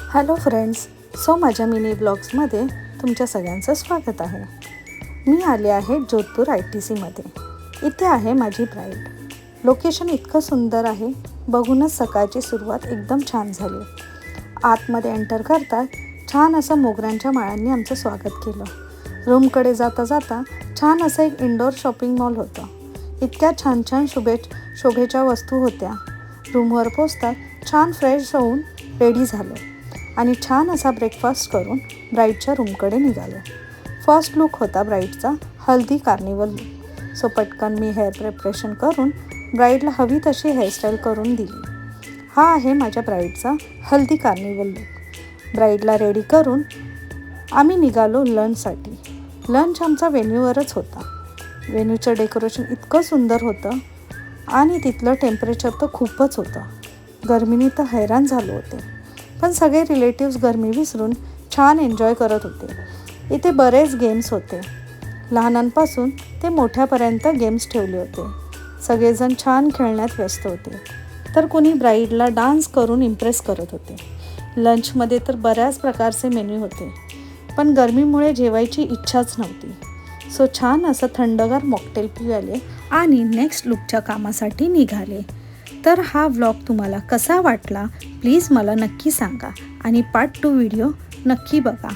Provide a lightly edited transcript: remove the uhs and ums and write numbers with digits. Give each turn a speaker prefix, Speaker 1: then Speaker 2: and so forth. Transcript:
Speaker 1: Hello friends, माझ्या mini ब्लॉग्समध्ये तुमच्या सगळ्यांचं स्वागत आहे। मी आले आहे जोधपूर ITCमध्ये। इथे आहे माझी ब्राईड। लोकेशन इतकं सुंदर आहे, बघूनच सकाळची सुरुवात एकदम छान झाली। आतमध्ये एंटर करतात छान असं मोगऱ्यांच्या माळांनी आमचं स्वागत केलं। रूमकडे जाता जाता छान असं एक इंडोर शॉपिंग मॉल होतं। इतक्या छान छान शोभेच्या वस्तू होत्या। रूमवर पोचतात छान फ्रेश होऊन रेडी झालो आणि छान असा ब्रेकफास्ट करून ब्राईडच्या रूमकडे निघालो। फर्स्ट लुक होता ब्राईडचा हल्दी कार्निवल लुक। पटकन मी हेअर प्रिपरेशन करून ब्राईडला हवी तशी हेअरस्टाईल करून दिली। हा आहे माझ्या ब्राईडचा हल्दी कार्निवल लुक। ब्राईडला रेडी करून आम्ही निघालो लंचसाठी। लंच आमचा वेन्यूवरच होता। वेन्यूचं डेकोरेशन इतकं सुंदर होतं आणि तिथलं टेम्परेचर तर खूपच होतं। गरमीने तर हैराण झालो होते, पण सगळे रिलेटिव्स गरमी विसरून छान एन्जॉय करत होते। इथे बरेच गेम्स होते, लहानांपासून ते मोठ्यापर्यंत गेम्स ठेवले होते। सगळेजण छान खेळण्यात व्यस्त होते, तर कोणी ब्राईडला डान्स करून इम्प्रेस करत होते। लंचमध्ये तर बऱ्याच प्रकारचे मेन्यू होते, पण गरमीमुळे जेवायची इच्छाच नव्हती। छान असं थंडगार मॉकटेल पिले आणि नेक्स्ट लुकच्या कामासाठी निघाले। तर हा व्लॉग तुम्हाला कसा वाटला प्लीज मला नक्की सांगा आणि पार्ट 2 व्हिडिओ नक्की बघा।